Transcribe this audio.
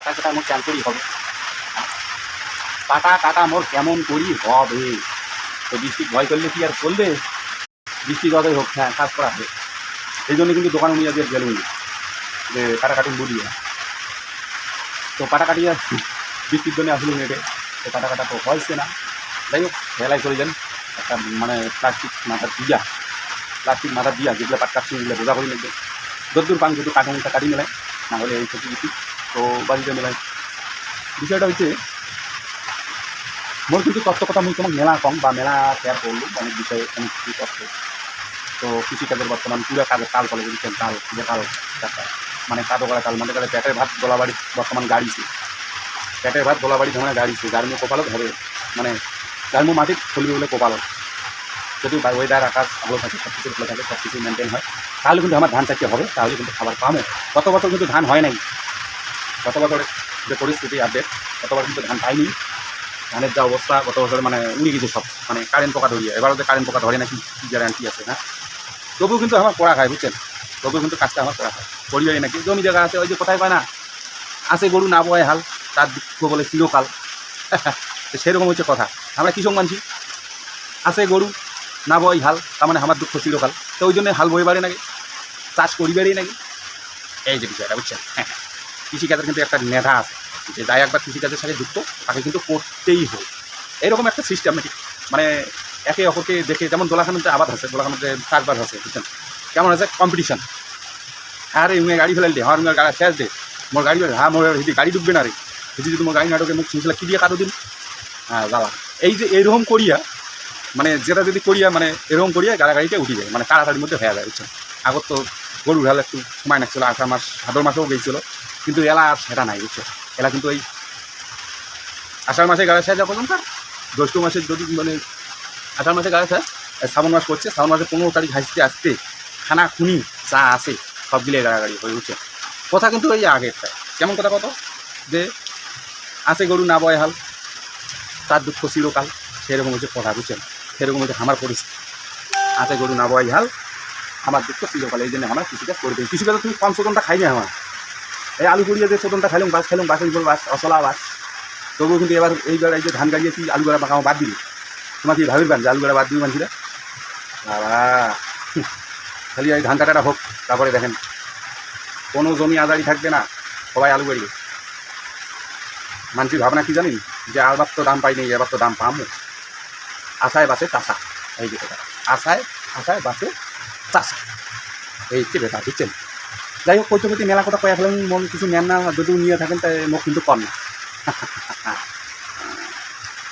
কাটা কাটা মোর কেমন করি হবে, কাটা কাটা মোর কেমন করি হবে। তো বৃষ্টি ভয় করলে কি আর চলবে, বৃষ্টি যতই হোক হ্যাঁ কাজ করা হবে। এই জন্য কিন্তু দোকানে নিয়ে দিয়ে গেলুন যে কাটাকাটি বলি। তো কাটাকাটি আর বৃষ্টির জন্য আসলে নেটে তো কাটা কাটা তো হয়েছে না। যাই হোক ভেলাই করে যান একটা মানে প্লাস্টিক মাথা দিয়া যেগুলো পাট কাটছি এগুলো বোঝা করে নেবে যদ্দূর পান যদি কাটুনটা কাটি মেলায়, না হলে এই ক্ষতি কিছু তো বাড়িতে মেলায়। বিষয়টা হচ্ছে মোর কিন্তু তত্ত্ব কথা মুই তোমার মেলা কম বা মেলা শেয়ার করলো অনেক বিষয়ে অনেক কিছু তথ্য। তো কৃষিকাজের বর্তমান পুরো কাজের তাল কলে যদি তাল যে তাল মানে কাদো করা তাল মানে গেলে পেটের ভাত গোলাবাড়ি বর্তমান গাড়িছে, পেটের ভাত গোলাবাড়ি ধরনের গাড়িছে গাড়ি কপালত হবে মানে গাড়ি মাটি চলবে বলে কপালত। যদি ওয়েদার আকাশ ভালো থাকে সব কিছু ভালো থাকে সব কিছু মেনটেন হয় তাহলে কিন্তু আমার ধান চাষে হবে, তাহলে কিন্তু খাবার পাবো। গত বছর কিন্তু ধান হয় নাই, গত বছরের যে পরিস্থিতি আপডেট গত বছর কিন্তু ধান পাইনি। ধানের যা অবস্থা গত বছরে মানে উড়ে গেছে সব, মানে কারেন্ট পোকা ধরিয়ে, এবারও যে কারেন্ট পোকা ধরে নাকি কী গ্যারান্টি আছে। হ্যাঁ তবুও কিন্তু আমার পড়া খায় বুঝছেন, তবুও কিন্তু কাজটা আমার পড়া খায় করিয়াই নাকি জমি জায়গা আছে ওই যে কোথায় পায় না আছে গরু না বয় হাল তার দুঃখ বলে চিরকাল। সেরকম হচ্ছে কথা, আমরা কৃষক মানছি আছে গরু না বয় হাল তার মানে আমার দুঃখ চিরকাল। তো ওই জন্য হাল বই বাড়ে নাকি চাষ করিবারই নাকি, এই যে বিষয়টা বুঝছেন। হ্যাঁ কৃষিকাজের কিন্তু একটা মেধা আছে যে যাই একবার কৃষিকাজের সাথে যুক্ত তাকে কিন্তু করতেই হয়, এরকম একটা সিস্টেম নাকি মানে একে অপরকে দেখে। যেমন দোলাখানোতে আবাদ আছে, দোলাখানোতে চাষবাস আছে বুঝছেন, কেমন আছে কম্পিটিশন। হ্যাঁ রে গাড়ি ফেলাল দে আমার গাড়ি শেষ দে মোর গাড়ি হ্যাঁ মোর হিদি গাড়ি ডুববে না রে হিদি যদি মোর গাড়ি নাটকে মুখ শুনছিল কী দিয়ে কাটো দিন। হ্যাঁ দাদা এই যে এরকম করিয়া মানে যেটা যদি করিয়া মানে এরকম করিয়া গাড়িটা উঠে যায় মানে তাড়াতাড়ির মধ্যে হয়ে যায় বুঝছেন। আগত তো গরু ঢাল একটু সময় লাগছিল, আষাঢ় মাস ভাদর মাসেও গিয়েছিল, কিন্তু এলা আর সেটা নাই বুঝছে। এলা কিন্তু এই আষাঢ় মাসে গাড়ি শেষ যা পর্যন্ত জ্যৈষ্ঠ মাসের যদি মানে আষাঢ় মাসে গাড়ি শেষ শ্রাবণ মাস করছে, শ্রাবণ মাসে 15 তারিখ আসতে আসতে খানা খুনি যা আছে সব গিলে গাড়াগাড়ি হয়ে উঠছে। কথা কিন্তু এই আগেরটায় কেমন কথা কত যে আছে গরু না বয় হাল তার দুঃখ চিরকাল, সেরকম হচ্ছে কথা বুঝছেন। সেরকম হচ্ছে আমার পরিস্থিতি, আছে গরু না বয় হাল আমার দুঃখ চিরকাল। এই জন্য আমার কৃষিকাজ করবে। কৃষিকাজ তুমি 5 শোধনটা খাই না আমার এই আলু করিয়ে যে শোধনটা খাইলাম বাসের উপর বাস অসলা বাস, তবুও কিন্তু এবার এইবার এই যে ধান গাড়িয়ে কি আলু গাড়া বাঁকাও বাদ দিবি, তোমার কি ভাবিবেন যে আলু গাড়া বাদ দিবি মানুষরা বাবা। খালি এই ধান কাটাটা হোক তারপরে দেখেন কোনো জমি আজারি থাকবে না, সবাই আলু গাড়িয়ে। মানুষের ভাবনা কি জানেন যে আবার তো দাম পাইনি এবার তো দাম পামো, আশায় বাসে চাষা, এই যে কথা আশায় বাসে চাষা, এই হচ্ছে ব্যাপার বুঝছেন। যাই হোক কইতে মেলা কথা কয়ে ফেলেন, মন কিছু নেন না, যদি নিয়ে থাকেন তাই মুখ কিন্তু কম না।